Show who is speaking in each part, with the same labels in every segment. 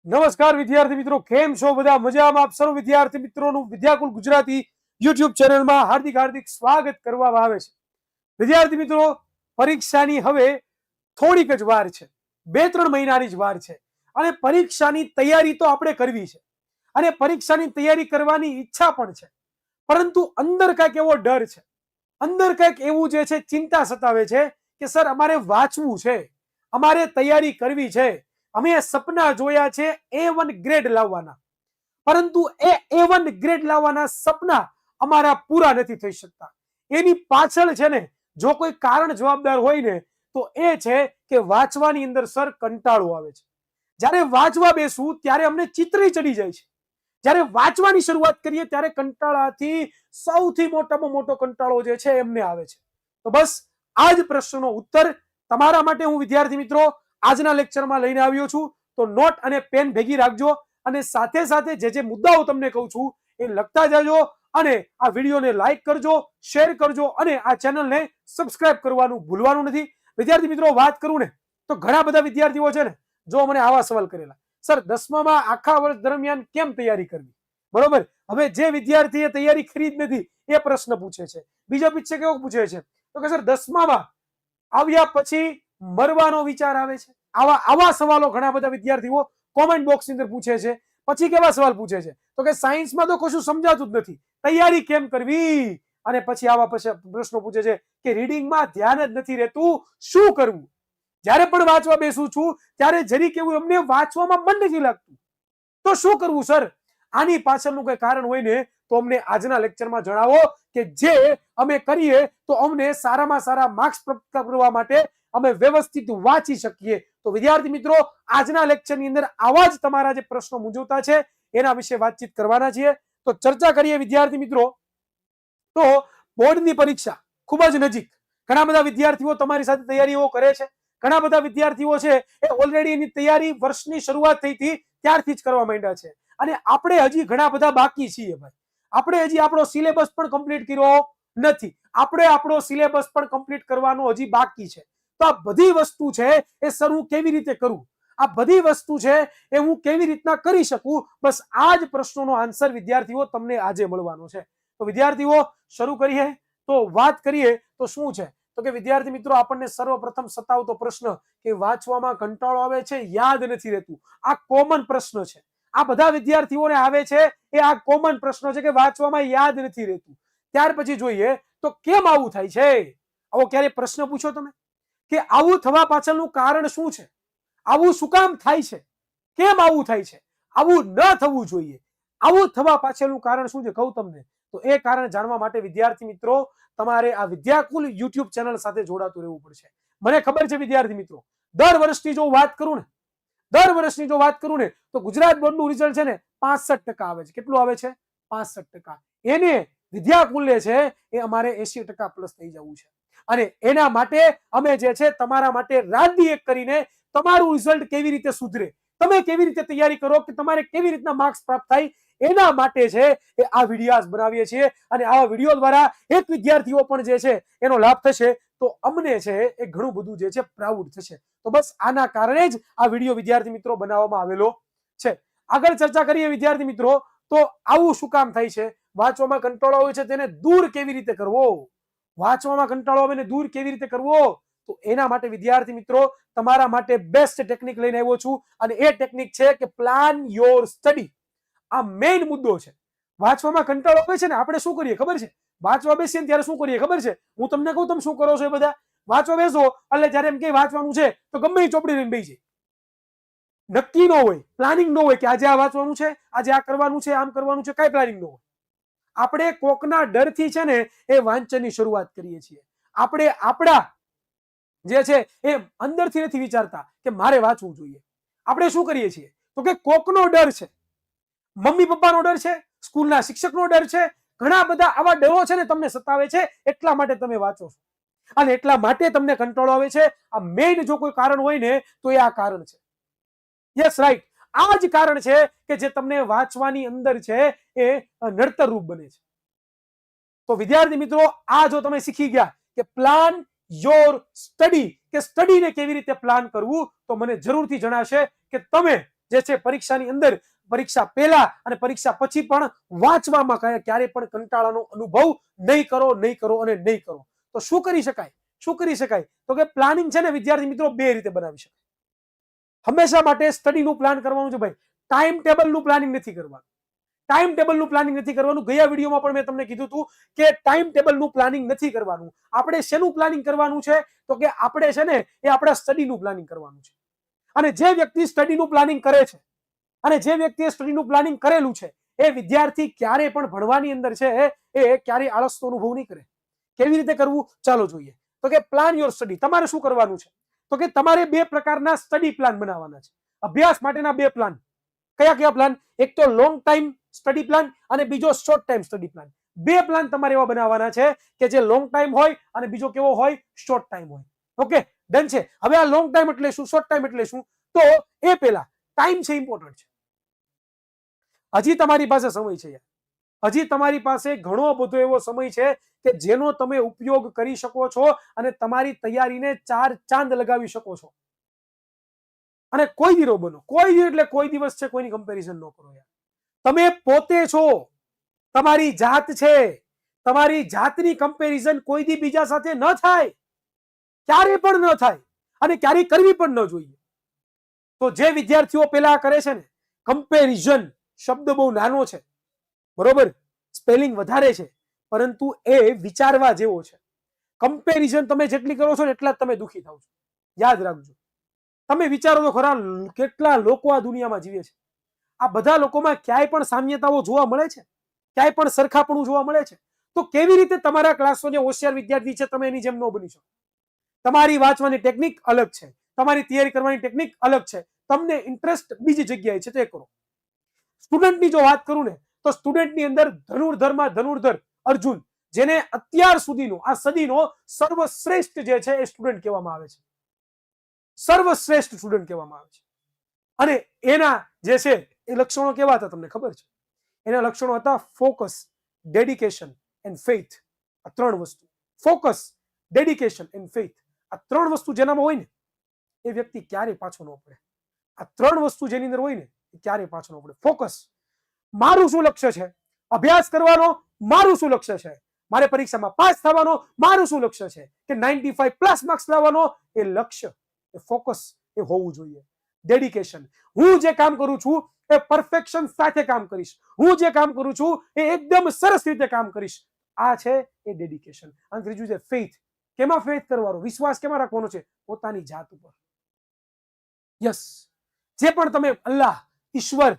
Speaker 1: નમસ્કાર વિદ્યાર્થી મિત્રો, કેમ છો બધા? મજામાં? આપ સર્વ વિદ્યાર્થી મિત્રોનું વિદ્યાકુલ ગુજરાતી યુટ્યુબ ચેનલમાં હાર્દિક હાર્દિક સ્વાગત કરવામાં આવે છે. વિદ્યાર્થી મિત્રો, પરીક્ષાની હવે થોડીક જ વાર છે, 2-3 મહિનાની જ વાર છે અને પરીક્ષાની તૈયારી તો આપણે કરવી છે અને પરીક્ષાની તૈયારી કરવાની ઈચ્છા પણ છે, પરંતુ અંદર કંઈક એવો ડર છે, અંદર કંઈક એવું જે છે ચિંતા સતાવે છે કે સર અમારે વાંચવું છે, અમારે તૈયારી કરવી છે, અમે સપના જોયા છે A1 ગ્રેડ લાવવાના, પરંતુ એ A1 ગ્રેડ લાવવાના સપના અમારા પૂરા નથી થઈ શકતા. એની પાછળ છે ને જો કોઈ કારણ જવાબદાર હોય ને તો એ છે કે વાંચવાની અંદર સર કંટાળો આવે છે. જ્યારે વાંચવા બેસું ત્યારે અમને ચિત્રી ચડી જાય છે. જ્યારે વાંચવાની શરૂઆત કરીએ ત્યારે કંટાળાથી સૌથી મોટામાં મોટો કંટાળો જે છે એમને આવે છે. તો બસ આ જ પ્રશ્નનો ઉત્તર તમારા માટે હું વિદ્યાર્થી મિત્રો આજના લેક્ચરમાં લઈને આવ્યો છું. તો નોટ અને પેન ભેગી રાખજો અને સાથે સાથે જે મુદ્દાઓ તમને કહું છું એ લખતા જજો અને આ વિડીયોને લાઈક કરજો, શેર કરજો અને આ ચેનલને સબસ્ક્રાઇબ કરવાનું ભૂલવાનું નથી. વિદ્યાર્થી મિત્રો, વાત કરું ને તો ઘણા બધા વિદ્યાર્થીઓ છે ને જો મને આવા સવાલ કરેલા, સર 10મામાં આખા વર્ષ દરમિયાન કેમ તૈયારી કરવી? બરોબર, હવે જે વિદ્યાર્થીએ તૈયારી કરી જ નથી એ પ્રશ્ન પૂછે છે. બીજો પીછે કેવો પૂછે છે તો કે સર 10મામાં આવ્યા પછી મરવાનો વિચાર આવે છે. આવા સવાલો ઘણા બધા વિદ્યાર્થીઓ કોમેન્ટ બોક્સની અંદર પૂછે છે. પછી કેવા સવાલ પૂછે છે તો કે સાયન્સમાં તો કશું સમજાતું જ નથી, તૈયારી કેમ કરવી? અને પછી આવા પ્રશ્નો પૂછે છે કે રીડિંગમાં ધ્યાન જ નથી રહેતું, શું કરવું? જ્યારે પણ વાંચવા બેસું છું ત્યારે જરી કેવું અમને વાંચવામાં મન નથી લાગતું, તો શું કરવું સર? આની પાછળનું કોઈ કારણ હોય ને તો અમને આજના લેક્ચરમાં જણાવો કે જે અમે કરીએ તો અમને સારામાં સારા માર્ક્સ પ્રાપ્ત કરવા માટે અમે વ્યવસ્થિત વાંચી શકીએ. તો વિદ્યાર્થી મિત્રો, આજના લેક્ચરની અંદર આવા જ તમારા જે પ્રશ્નો મૂંઝવતા છે એના વિશે વાતચીત કરવાના છીએ. તો ચર્ચા કરીએ વિદ્યાર્થી મિત્રો. તો બોર્ડની પરીક્ષા ખૂબ જ નજીક, ઘણા બધા વિદ્યાર્થીઓ તમારી સાથે તૈયારીઓ કરે છે. ઘણા બધા વિદ્યાર્થીઓ છે એ ઓલરેડી એની તૈયારી વર્ષની શરૂઆત થઈ હતી ત્યારથી જ કરવા માંડ્યા છે અને આપણે હજી ઘણા બધા બાકી છીએ ભાઈ. આપણે હજી આપણો સિલેબસ પણ કમ્પ્લીટ કર્યો નથી, આપણે આપણો સિલેબસ પણ કમ્પ્લીટ કરવાનો હજી બાકી છે. તો આ બધી વસ્તુ છે એ સર હું કેવી રીતે કરું? આ બધી વસ્તુ છે એ હું કેવી રીતના કરી શકું? બસ આ જ પ્રશ્નોનો આન્સર વિદ્યાર્થીઓ તમને આજે મળવાનો છે. તો વિદ્યાર્થીઓ શરૂ કરીએ. તો વાત કરીએ તો શું છે તો કે વિદ્યાર્થી મિત્રો, આપણને સર્વપ્રથમ સતાવતો પ્રશ્ન કે વાંચવામાં કંટાળો આવે છે, યાદ નથી રહેતું. આ કોમન પ્રશ્ન છે, આ બધા વિદ્યાર્થીઓને આવે છે. એ આ કોમન પ્રશ્ન છે કે વાંચવામાં યાદ નથી રહેતું. ત્યાર પછી જોઈએ તો કેમ આવું થાય છે? આવો ક્યારે પ્રશ્ન પૂછો તમે કે આવું થવા પાછળનું કારણ શું છે? આવું શું કામ થાય છે? કેમ આવું થાય છે? આવું ન થવું જોઈએ. આવું થવા પાછળનું કારણ શું છે કહું તમને. તો એ કારણ જાણવા માટે વિદ્યાર્થી મિત્રો તમારે આ વિદ્યાકુલ યુટ્યુબ ચેનલ સાથે જોડાતું રહેવું પડશે. મને ખબર છે વિદ્યાર્થી મિત્રો, દર વર્ષની જો વાત કરું ને તો ગુજરાત બોર્ડનું રિઝલ્ટ છે ને 65% આવે છે. કેટલું આવે છે? 65%. એને વિદ્યાકુલ્ય છે એ અમારે 80% પ્લસ થઈ જવું છે અને એના માટે અમે જે છે તમારા માટે રાતદી એક કરીને તમારું રિઝલ્ટ કેવી રીતે સુધરે, તમે કેવી રીતે તૈયારી કરો કે તમારે કેવી રીતના માર્ક્સ પ્રાપ્ત થાય, એના માટે છે એ આ વિડીયોઝ બનાવીએ છીએ અને આવા વિડીયો દ્વારા એક વિદ્યાર્થીઓ પણ જે છે એનો લાભ થશે તો અમને છે એ ઘણું બધું જે છે પ્રાઉડ થશે. તો બસ આના કારણે જ આ વિડીયો વિદ્યાર્થી મિત્રો બનાવવામાં આવેલો છે. આગળ ચર્ચા કરીએ વિદ્યાર્થી મિત્રો. તો આવું શું કામ થાય છે? વાંચવામાં કંટાળો હોય છે તેને દૂર કેવી રીતે કરવો? વાંચવામાં કંટાળો આવે ને દૂર કેવી રીતે કરવો? તો એના માટે વિદ્યાર્થી મિત્રો તમારા માટે બેસ્ટ ટેકનિક લઈને આવ્યો છું અને એ ટેકનિક છે કે પ્લાન યોર સ્ટડી. આ મેઇન મુદ્દો છે. વાંચવામાં કંટાળો આવે છે ને આપણે શું કરીએ ખબર છે? વાંચવા બેસીએ ને ત્યારે શું કરીએ ખબર છે? હું તમને કહું તમે શું કરો છો? એ બધા વાંચવા બેસો એટલે જ્યારે એમ કે વાંચવાનું છે તો ગમે ચોપડી લઈને બેસી જાય. નક્કી ન હોય, પ્લાનિંગ ન હોય કે આજે આ વાંચવાનું છે, આજે આ કરવાનું છે, આમ કરવાનું છે, કઈ પ્લાનિંગ ન હોય. આપણે કોકના ડરથી છે ને એ વાંચનની શરૂઆત કરીએ છીએ. આપણે આપણા જે છે એ અંદરથી નથી વિચારતા કે મારે વાંચવું જોઈએ. આપણે શું કરીએ છીએ તો કે કોકનો ડર છે, મમ્મી પપ્પાનો ડર છે, સ્કૂલના શિક્ષકનો ડર છે, ઘણા બધા આવા ડરો છે ને તમને સતાવે છે, એટલા માટે તમે વાંચો છો અને એટલા માટે તમને કંટાળો આવે છે. આ મેઇન જો કોઈ કારણ હોય ને તો એ આ કારણ છે. Yes, right. આ જ કારણ છે કે જે તમને વાંચવાની અંદર છે એ નડતર રૂપ બને છે. તો વિદ્યાર્થી મિત્રો, આ જો તમે શીખી ગયા કે પ્લાન યોર સ્ટડી, કે સ્ટડીને કેવી રીતે પ્લાન કરવું, તો મને જરૂરથી જણાશે કે તમે જે છે પરીક્ષાની અંદર, પરીક્ષા પહેલા અને પરીક્ષા પછી પણ વાંચવામાં ક્યારે પણ કંટાળાનો અનુભવ નહીં કરો, નહીં કરો અને નહીં કરો. તો શું કરી શકાય? શું કરી શકાય? તો કે પ્લાનિંગ છે ને વિદ્યાર્થી મિત્રો બે રીતે બનાવી શકાય. હંમેશા માટે સ્ટડીનું પ્લાન કરવાનું છે ભાઈ, ટાઈમ ટેબલનું પ્લાનિંગ નથી કરવાનું. ટાઈમ ટેબલનું પ્લાનિંગ નથી કરવાનું. ગયા વિડીયોમાં પણ મેં તમને કીધું હતું કે ટાઈમ ટેબલનું પ્લાનિંગ નથી કરવાનું. આપણે શેનું પ્લાનિંગ કરવાનું છે? તો કે આપણે છે ને એ આપણા સ્ટડીનું પ્લાનિંગ કરવાનું છે. અને જે વ્યક્તિ સ્ટડીનું પ્લાનિંગ કરે છે અને જે વ્યક્તિએ સ્ટડીનું પ્લાનિંગ કરેલું છે એ વિદ્યાર્થી ક્યારે પણ ભણવાની અંદર છે એ ક્યારે આળસનો અનુભવ નહીં કરે. કેવી રીતે કરવું? ચાલો જોઈએ. તો કે પ્લાન યોર સ્ટડી. તમારે શું કરવાનું છે? તો કે તમારે બે પ્રકારના સ્ટડી પ્લાન બનાવવાના છે. અભ્યાસ માટેના બે પ્લાન. કયા કયા પ્લાન? એક તો લોંગ ટાઈમ સ્ટડી પ્લાન અને બીજો શોર્ટ ટાઈમ સ્ટડી પ્લાન. બે પ્લાન તમારે એવા બનાવવાના છે કે જે લોંગ ટાઈમ હોય અને બીજો કેવો હોય? શોર્ટ ટાઈમ હોય. ઓકે, ડન છે. હવે આ લોંગ ટાઈમ એટલે શું, શોર્ટ ટાઈમ એટલે શું? તો એ પહેલા ટાઈમ છે ઇમ્પોર્ટન્ટ છે. હજી તમારી પાસે સમય છે યાર. હજી તમારી પાસે ઘણો બધો એવો સમય છે કે જેનો તમે ઉપયોગ કરી શકો છો અને તમારી તૈયારીને ચાર ચાંદ લગાવી શકો છો. અને કોઈ હીરો બનો, કોઈ દી એટલે કોઈ દિવસ છે કોઈની કમ્પેરિઝન ન કરો યાર. તમે પોતે છો, તમારી જાત છે. તમારી જાતની કમ્પેરિઝન કોઈ દી બીજા સાથે ન થાય, ક્યારે પણ ન થાય અને ક્યારે કરવી પણ ન જોઈએ. તો જે વિદ્યાર્થીઓ પેલા કરે છે ને, કમ્પેરિઝન શબ્દ બહુ નાનો છે, બરોબર, સ્પેલિંગ વધારે છે, પરંતુ એ વિચારવા જેવો છે. કમ્પેરિઝન તમે જેટલી કરો છો ને એટલા જ તમે દુઃખી થાવ છો. યાદ રાખજો. તમે વિચારો તો ખરા, કેટલા લોકો આ દુનિયામાં જીવે છે. આ બધા લોકોમાં ક્યાંય પણ સામ્યતાઓ જોવા મળે છે? ક્યાંય પણ સરખાપણું જોવા મળે છે? તો કેવી રીતે તમારા ક્લાસનો જે હોશિયાર વિદ્યાર્થી છે તમે એની જેમ ન બની શકો? તમારી વાંચવાની ટેકનિક અલગ છે, તમારી તૈયારી કરવાની ટેકનિક અલગ છે, તમને ઇન્ટરેસ્ટ બીજી જગ્યાએ છે તે કરો. સ્ટુડન્ટની જો વાત કરું ને તો સ્ટુડન્ટની અંદર ધનુર્ધરમાં ધનુર્ધર અર્જુન, જેને અત્યાર સુધીનો આ સદીનો સર્વશ્રેષ્ઠ જે છે એ સ્ટુડન્ટ કહેવામાં આવે છે. સર્વશ્રેષ્ઠ સ્ટુડન્ટ કહેવામાં આવે છે. અને એના જે છે એ લક્ષણો કેવા હતા તમને ખબર છે? એના લક્ષણો હતા ફોકસ, ડેડિકેશન એન્ડ ફેથ. આ ત્રણ વસ્તુ. Focus, dedication and faith. આ ત્રણ વસ્તુ જેનામાં હોય ને એ વ્યક્તિ ક્યારે પાછો ન પડે. આ ત્રણ વસ્તુ જેની અંદર હોય ને એ ક્યારે પાછો ન પડે. ફોકસ, મારું શું લક્ષ્ય છે? અભ્યાસ કરવાનો. મારું શું લક્ષ્ય છે? મારે પરીક્ષામાં પાસ થવાનો. મારું શું લક્ષ્ય છે? કે 95+ માર્ક્સ લાવવાનો. એ લક્ષ્ય, એ ફોકસ એ હોવું જોઈએ. ડેડિકેશન, હું જે કામ કરું છું એ પરફેક્શન સાથે કામ કરીશ. હું જે કામ કરું છું એ એકદમ સરસ રીતે કામ કરીશ. આ છે એ ડેડિકેશન. અને ત્રીજું છે ફેથ. કેમાં ફેથ કરવાનો? વિશ્વાસ કેમાં રાખવાનો છે? પોતાની જાત ઉપર. યસ, જે પણ તમે અલ્લાહ, ઈશ્વર,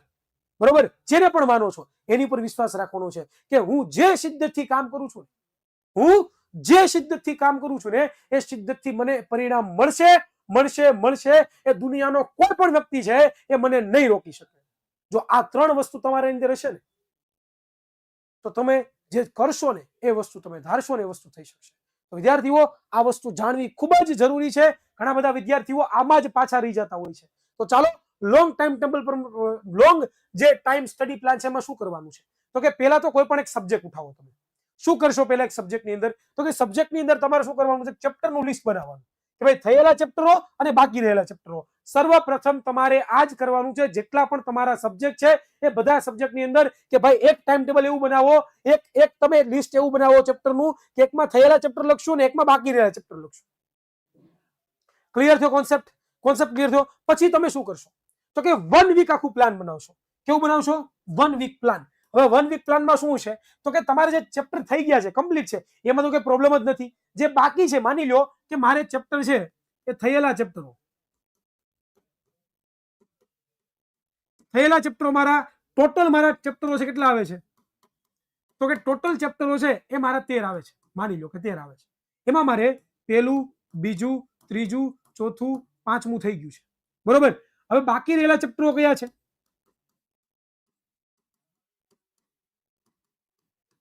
Speaker 1: બરોબર, જેને પણ માનો છો એની પર વિશ્વાસ રાખવાનો છે કે હું જે શિદ્દતથી કામ કરું છું, હું જે શિદ્દતથી કામ કરું છું ને એ શિદ્દતથી મને પરિણામ મળશે, મળશે, મળશે. એ દુનિયાનો કોઈ પણ વ્યક્તિ છે એ મને નહીં રોકી શકે. જો આ ત્રણ વસ્તુ તમારા અંદર હશે ને તો તમે જે કરશો ને એ વસ્તુ તમે ધારશો ને એ વસ્તુ થઈ શકશે. તો વિદ્યાર્થીઓ આ વસ્તુ જાણવી ખૂબ જ જરૂરી છે. ઘણા બધા વિદ્યાર્થીઓ આમાં જ પાછા રહી જતા હોય છે. તો ચાલો લોંગ ટાઈમ ટેબલ પર, લોંગ જે ટાઈમ સ્ટડી પ્લાન છે એમાં શું કરવાનું છે? તો કે પહેલા તો કોઈ પણ એક સબ્જેક્ટ ઉઠાવો. તમે શું કરશો પહેલા એક સબ્જેક્ટની અંદર? તો કે સબ્જેક્ટની અંદર તમારે શું કરવાનું છે? ચેપ્ટરનું લિસ્ટ બનાવવાનું કે ભાઈ થયેલા ચેપ્ટરો અને બાકી રહેલા ચેપ્ટરો. સર્વપ્રથમ તમારે આ જ કરવાનું છે. જેટલા પણ તમારા સબ્જેક્ટ છે એ બધા સબ્જેક્ટની અંદર કે ભાઈ એક ટાઈમ ટેબલ એવું બનાવો, એક તમે લિસ્ટ એવું બનાવો ચેપ્ટરનું કે એકમાં થયેલા ચેપ્ટર લખશું ને એકમાં બાકી રહેલા ચેપ્ટર લખશું. ક્લિયર થયો કોન્સેપ્ટ? કોન્સેપ્ટ ક્લિયર થયો? પછી તમે શું કરશો? તો કે 1 વીક આખું પ્લાન બનાવશો. કેવું બનાવશો? 1 વીક પ્લાન. હવે 1 વીક પ્લાનમાં શું છે? તો કે તમારે જે ચેપ્ટર થઈ ગયા છે, કમ્પ્લીટ છે, એમાં તો કોઈ પ્રોબ્લેમ જ નથી. જે બાકી છે, માની લો કે મારે ચેપ્ટર છે એ થયેલા ચેપ્ટરો મારા ટોટલ મારા ચેપ્ટરો છે કેટલા આવે છે? તો કે ટોટલ ચેપ્ટરો છે એ મારા 13 આવે છે. માની લો કે 13 આવે છે. એમાં મારે પહેલું, બીજું, ત્રીજું, ચોથું, પાંચમું થઈ ગયું છે, બરોબર. હવે બાકી રહેલા ચેપ્ટરો કયા છે?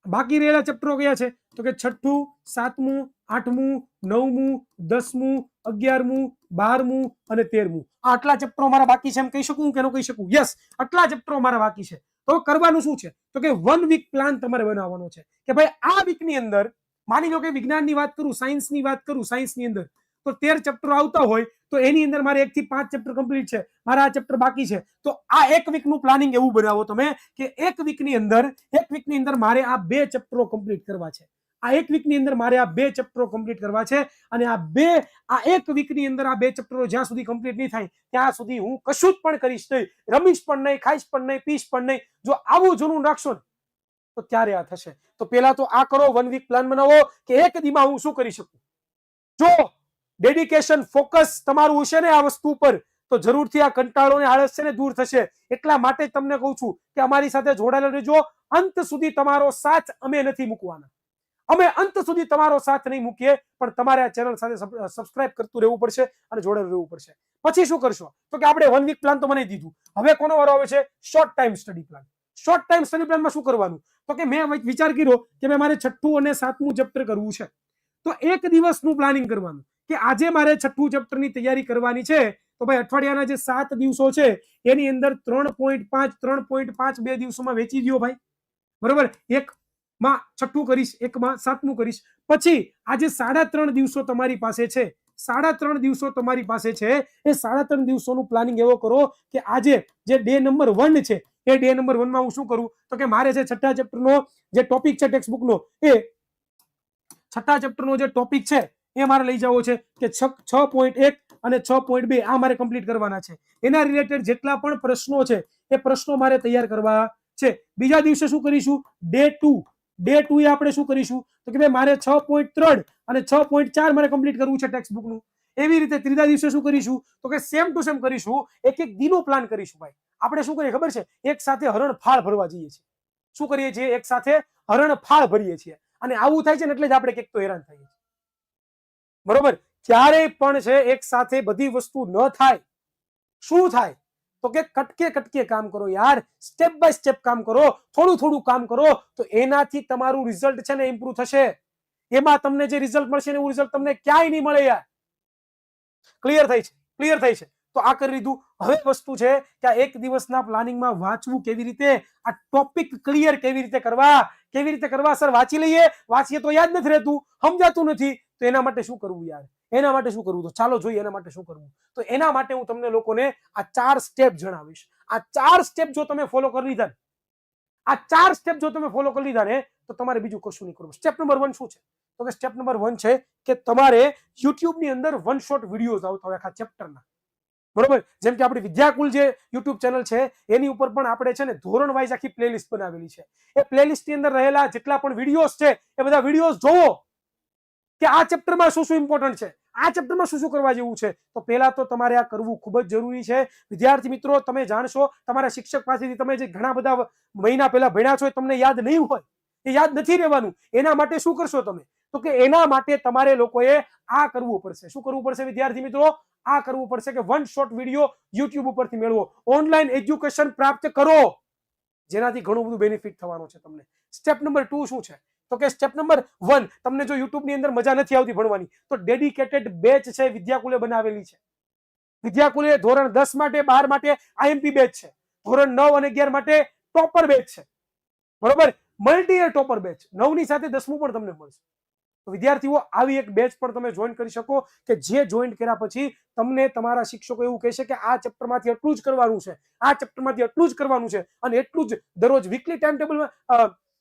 Speaker 1: બાકી રહેલા ચેપ્ટરો કયા છે? તો કે 6મું, 7મું, 8મું, 9મું, 10મું, 11મું, 12મું અને 13મું. આટલા ચેપ્ટરો મારા બાકી છે એમ કહી શકું કે ન કહી શકું? યસ, આટલા ચેપ્ટરો મારા બાકી છે. તો કરવાનું શું છે? તો કે 1 વીક પ્લાન તમારે બનાવવાનો છે કે ભાઈ આ વીકની અંદર, માની લો કે વિજ્ઞાનની વાત કરું, સાયન્સની વાત કરું, સાયન્સની અંદર તો 13 ચેપ્ટર આવતા હોય તો એની અંદર મારે 1 થી 5 ચેપ્ટર કમ્પ્લીટ છે, મારા આ ચેપ્ટર બાકી છે, તો આ એક વીકનું પ્લાનિંગ એવું બનાવો તમે કે એક વીકની અંદર મારે આ 2 ચેપ્ટરો કમ્પ્લીટ કરવા છે. આ એક વીકની અંદર મારે આ 2 ચેપ્ટરો કમ્પ્લીટ કરવા છે અને આ એક વીકની અંદર આ 2 ચેપ્ટરો જ્યાં સુધી કમ્પ્લીટ નહીં થાય ત્યાં સુધી હું કશું જ પણ કરીશ નહીં, રમીશ પણ નહીં, ખાઈશ પણ નહીં, પીશ પણ નહીં. જો આવું જૂનું રાખશો ને તો ત્યારે આ થશે. તો પહેલા તો આ કરો, 1 વીક પ્લાન બનાવો કે એક દીમાં હું શું કરી શકું. જો ડેડિકેશન ફોકસ તમારું હશે ને આ વસ્તુ પર તો જરૂરથી આ કંટાળો ને આળસ છે ને દૂર થશે. એટલા માટે તમને કહું છું કે અમારી સાથે જોડાયેલા રહેજો. અંત સુધી તમારો સાથ અમે નથી મૂકવાના, અમે અંત સુધી તમારો સાથ નહીં મૂકીએ, પણ તમારે આ ચેનલ સાથે સબસ્ક્રાઇબ કરતું રહેવું પડશે અને જોડાયેલું રહેવું પડશે. પછી શું કરશો તો કે આપણે 1 વીક પ્લાન તો બનાવી દીધું, હવે કોનો વારો આવે છે? Short time study plan. Short time study પ્લાનમાં શું કરવાનું તો કે મેં વિચાર કર્યો કે મારે 6થું અને 7મું ચેપ્ટર કરવું છે, તો એક દિવસનું પ્લાનિંગ કરવાનું કે આજે મારે 6થું ચેપ્ટરની તૈયારી કરવાની છે, તો ભાઈ અઠવાડિયાના જે 7 દિવસો છે એની અંદર 3.5 2 દિવસોમાં વેચી દો ભાઈ, બરોબર. એકમાં 6થું કરીશ, એકમાં 7મું કરીશ. પછી આજે 3.5 દિવસો તમારી પાસે છે, 3.5 દિવસો તમારી પાસે છે, એ 3.5 દિવસોનું પ્લાનિંગ એવો કરો કે આજે જે ડે નંબર 1 છે એ ડે નંબર 1 માં હું શું કરું તો કે મારે જે 6થા ચેપ્ટરનો જે ટોપિક છે ટેક્સ્ટ બુકનો, એ 6થા ચેપ્ટરનો જે ટોપિક છે એ મારે લઈ જવો છે કે 6.1 અને 6.2 આ મારે કમ્પ્લીટ કરવાના છે. એના રિલેટેડ જેટલા પણ પ્રશ્નો છે એ પ્રશ્નો મારે તૈયાર કરવા છે. બીજા દિવસે શું કરીશું? ડે 2 એ આપણે શું કરીશું તો કે ભાઈ મારે 6.3 અને 6.4 મારે કમ્પ્લીટ કરવું છે ટેક્સ્ટ બુકનું. એવી રીતે ત્રીજા દિવસે શું કરીશું તો કે સેમ ટુ સેમ કરીશું, એક એક દીનો પ્લાન કરીશું. ભાઈ આપણે શું કરીએ ખબર છે? એક સાથે હરણફાળ ભરવા જઈએ છીએ. શું કરીએ છીએ? એક સાથે હરણફાળ ભરીએ છીએ. અને આવું થાય છે ને એટલે જ આપણે કંઈક તો હેરાન થઈએ છીએ, બરોબર. ક્યારેય પણ છે એક સાથે બધી વસ્તુ ન થાય. શું થાય તો કે કટકે કટકે કામ કરો યાર, સ્ટેપ બાય સ્ટેપ કામ કરો, થોડું થોડું કામ કરો, તો એનાથી તમારું રિઝલ્ટ છે ને ઇમ્પ્રુવ થશે. એમાં તમને જે રિઝલ્ટ મળશે ને એવું રિઝલ્ટ તમને ક્યાંય નહીં મળે યાર. ક્લિયર થાય છે? ક્લિયર થાય છે? તો આ કરી લીધું. હવે વસ્તુ છે કે આ એક દિવસના પ્લાનિંગમાં વાંચવું કેવી રીતે, આ ટોપિક ક્લિયર કેવી રીતે કરવા સર વાંચી લઈએ, વાંચીએ તો યાદ નથી રહેતું, સમજાતું નથી, તો એના માટે શું કરવું યાર? એના માટે શું કરવું? તો ચાલો જોઈએ એના માટે શું કરવું. તો એના માટે હું તમને લોકોને આ 4 સ્ટેપ જણાવીશ. આ 4 સ્ટેપ જો તમે ફોલો કરી લીધા ને તો તમારે બીજું કશું નહીં કરવું. સ્ટેપ નંબર 1 શું છે તો કે સ્ટેપ નંબર 1 છે કે તમારે યુટ્યુબ ની અંદર 1 શોટ વિડીયોઝ આવતા હોય આખા ચેપ્ટરના, બરોબર. જેમ કે આપણી વિદ્યાકુલ જે યુટ્યુબ ચેનલ છે એની ઉપર પણ આપણે છે ને ધોરણ વાઇઝ આખી પ્લેલિસ્ટ બનાવેલી છે. એ પ્લેલિસ્ટ ની અંદર રહેલા જેટલા પણ વિડીયોઝ છે એ બધા વિડીયોઝ જોવો કે આ ચેપ્ટરમાં શું શું ઇમ્પોર્ટન્ટ છે, આ ચેપ્ટરમાં શું શું કરવા જેવું છે. તો પહેલા તો તમારે આ કરવું ખૂબ જ જરૂરી છે. વિદ્યાર્થી મિત્રો, તમે જાણશો તમારા શિક્ષક પાસેથી તમે જે ઘણા બધા મહિના પહેલા ભણ્યા છો એ તમને યાદ નહીં હોય, એ યાદ નથી રહેવાનું. એના માટે શું કરશો તમે તો કે એના માટે તમારે લોકોએ આ કરવું પડશે. શું કરવું પડશે વિદ્યાર્થી મિત્રો? આ કરવું પડશે કે 1 શોર્ટ વિડીયો યુટ્યુબ ઉપરથી મેળવો, ઓનલાઈન એજ્યુકેશન પ્રાપ્ત કરો, જેનાથી ઘણું બધું બેનિફિટ થવાનું છે તમને. સ્ટેપ નંબર 2 શું છે તો કે સ્ટેપ નંબર 1, તમને જો યુટ્યુબ ની અંદર મજા નથી આવતી ભણવાની તો ડેડિકેટેડ બેચ છે વિદ્યાકુલે બનાવેલી છે. વિદ્યાકુલે ધોરણ 10 માટે, 12 માટે આઈએમપી બેચ છે, ધોરણ 9 અને 11 માટે ટોપર બેચ છે, બરોબર. મલ્ટી યર ટોપર બેચ 9 ની સાથે 10મું પણ તમને મળશે. તો વિદ્યાર્થીઓ, આવી એક બેચ પણ તમે જોઈન કરી શકો કે જે જોઈન કર્યા પછી તમને તમારા શિક્ષકો એવું કહેશે કે આ ચેપ્ટરમાંથી એટલું જ કરવાનું છે, આ ચેપ્ટરમાંથી એટલું જ કરવાનું છે, અને એટલું જ દરરોજ વીકલી ટાઈમ ટેબલ,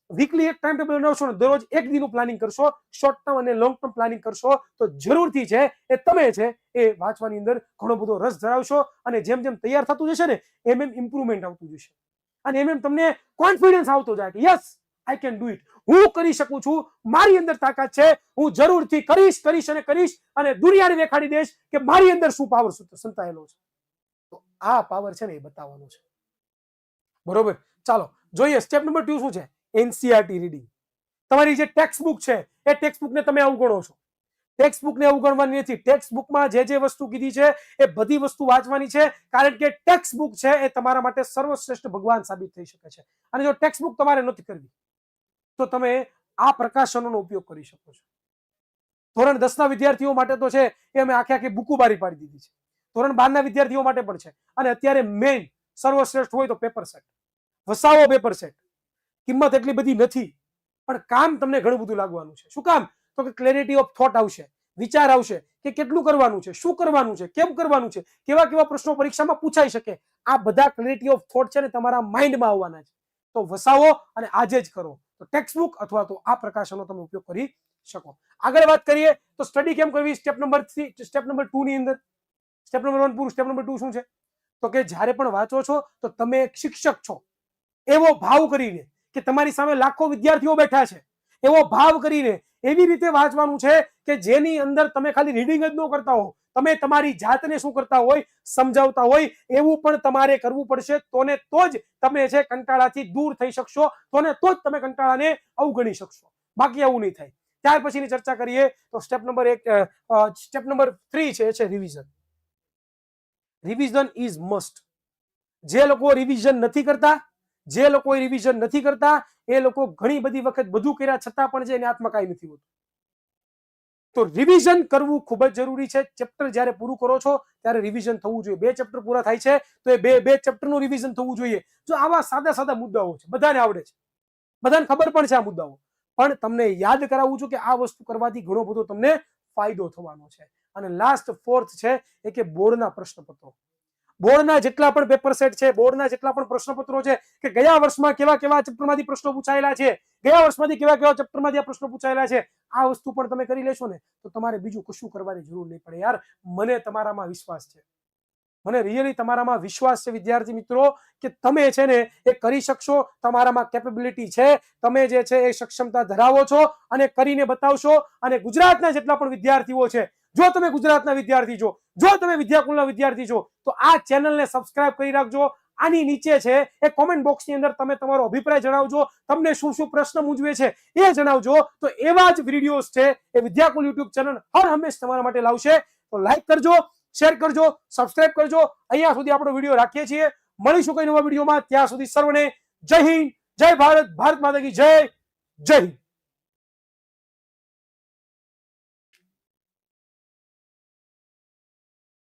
Speaker 1: વીકલી એક ટાઈમ ટેબલ બનાવશો ને દરરોજ એક દીનું પ્લાનિંગ કરશો, શોર્ટ ટર્મ અને લોંગ ટર્મ પ્લાનિંગ કરશો, તો જરૂરથી છે એ તમે છે એ વાંચવાની અંદર ઘણો બધો રસ ધરાવશો. અને જેમ જેમ તૈયાર થતું જશે ને એમ એમ ઇમ્પ્રુવમેન્ટ આવતું જશે, અને એમ એમ તમને કોન્ફિડન્સ આવતો જાય કે yes I can do it, હું કરી શકું છું, મારી અંદર તાકાત છે, હું જરૂરથી કરીશ અને દુનિયાને દેખાડી દઈશ કે મારી અંદર શું પાવર સંતાયેલો છે. તો આ પાવર છે ને એ બતાવવાનો છે, બરોબર. ચાલો જોઈએ સ્ટેપ નંબર 2 શું છે? NCERT reading. તમારી જે ટેક્સ્ટ બુક છે એ ટેક્સ્ટ બુકને તમે અવગણો છો. ટેક્સ્ટ બુકને અવગણવાની નથી. ટેક્સ્ટ બુકમાં જે વસ્તુ કીધી છે એ બધી વસ્તુ વાંચવાની છે, કારણ કે ટેક્સ્ટ બુક છે એ તમારા માટે સર્વશ્રેષ્ઠ ભગવાન સાબિત થઈ શકે છે. અને જો ટેક્સ્ટ બુક તમારે નથી કરવી તો તમે આ પ્રકાશનોનો ઉપયોગ કરી શકો છો. ધોરણ 10 ના વિદ્યાર્થીઓ માટે તો છે એ અમે આખી બુકો બારી પાડી દીધી છે. ધોરણ 12 ના વિદ્યાર્થીઓ માટે પણ છે. અને અત્યારે મેઇન સર્વશ્રેષ્ઠ હોય તો પેપર સેટ. વસાવો પેપર સેટ. કિંમત એટલી બધી નથી, પણ કામ તમને ઘણું બધું લાગવાનું છે. શું કામ? તો કે ક્લેરિટી ઓફ થોટ આવશે, વિચાર આવશે કે કેટલું કરવાનું છે, શું કરવાનું છે, કેમ કરવાનું છે, કેવા કેવા પ્રશ્નો પરીક્ષામાં પૂછાઈ શકે, આ બધા ક્લેરિટી ઓફ થોટ છે ને તમારા માઇન્ડમાં આવવાના છે. તો વસાવો અને આજે જ કરો. તો ટેક્સ્ટ બુક અથવા તો આ પ્રકાશનનો તમે ઉપયોગ કરી શકો. આગળ વાત કરીએ તો સ્ટડી કેમ કરવી સ્ટેપ નંબર 3 સ્ટેપ નંબર 2 ની અંદર. સ્ટેપ નંબર 1 પૂરું. સ્ટેપ નંબર 2 શું છે? તો કે જ્યારે પણ વાંચો છો તો તમે એક શિક્ષક છો એવો ભાવ કરીને, કે તમારી સામે લાખો વિદ્યાર્થીઓ બેઠા છે એવો ભાવ કરીને એવી રીતે વાંચવાનું છે કે જેની અંદર તમે ખાલી રીડિંગ જ ન કરતા હો, તમે તમારી જાતને શું કરતા હોય, સમજાવતા હોય. એવું પણ તમારે કરવું પડશે. તો જ તમે છે કંટાળાથી દૂર થઈ શકશો, તો જ તમે કંટાળાને અવગણી શકશો. બાકી એવું નહીં થાય. ત્યાર પછીની ચર્ચા કરીએ તો સ્ટેપ નંબર 3 છે એ છે રિવિઝન. Revision is must. જે લોકો રિવિઝન નથી કરતા એ લોકો ઘણી બધી વખત બધું કર્યા છતાં પણ છે એને હાથમાં કાંઈ નથી હોતું. તો રિવિઝન કરવું ખૂબ જ જરૂરી છે. ચેપ્ટર જ્યારે પૂરું કરો છો ત્યારે રિવિઝન થવું જોઈએ. 2 ચેપ્ટર પૂરા થાય છે તો એ બે ચેપ્ટરનું રિવિઝન થવું જોઈએ. જો આવા સાદા મુદ્દાઓ છે, બધાને આવડે છે, બધાને ખબર પણ છે આ મુદ્દાઓ, પણ તમને યાદ કરાવું છું કે આ વસ્તુ કરવાથી ઘણો બધો તમને ફાયદો થવાનો છે. અને લાસ્ટ 4th છે એ કે બોર્ડના પ્રશ્નપત્રો. બોર્ડના જેટલા પણ પેપર સેટ છે, બોર્ડના જેટલા પણ પ્રશ્નપત્રો છે, કે ગયા વર્ષમાં કેવા કેવા ચેપ્ટરમાંથી પ્રશ્નો પૂછાયેલા છે, ગયા વર્ષમાંથી કેવા કેવા ચેપ્ટરમાંથી આ પ્રશ્નો પૂછાયેલા છે, આ વસ્તુ પણ તમે કરી લેશો ને તો તમારે બીજું કશું કરવાની જરૂર નહીં પડે. યાર, મને તમારામાં વિશ્વાસ છે. મને રિયલી તમારામાં વિશ્વાસ છે વિદ્યાર્થી મિત્રો, કે તમે છે ને એ કરી શકશો. તમારામાં કેપેબિલિટી છે, તમે જે છે એ સક્ષમતા ધરાવો છો અને કરીને બતાવશો. અને ગુજરાતના જેટલા પણ વિદ્યાર્થીઓ છે, જો તમે ગુજરાતના વિદ્યાર્થી છો, જો તમે વિદ્યાકુલના વિદ્યાર્થી છો, તો આ ચેનલને સબસ્ક્રાઇબ કરી રાખજો. આની નીચે છે એ કોમેન્ટ બોક્સની અંદર તમે તમારો અભિપ્રાય જણાવજો. તમને શું શું પ્રશ્ન મૂંઝવે છે એ જણાવજો. તો એવા જ વિડીયોઝ છે એ વિદ્યાકુલ યુટ્યુબ ચેનલ હર હંમેશ તમારા માટે લાવશે. તો લાઈક કરજો, શેર કરજો, સબસ્ક્રાઇબ કરજો. અહીંયા સુધી આપણો વિડીયો રાખીએ છીએ. મળીશું કઈ નવા વિડીયોમાં. ત્યાં સુધી સર્વને જય હિન્દ, જય ભારત, ભારત માતા કી જય. જય હિન્દ.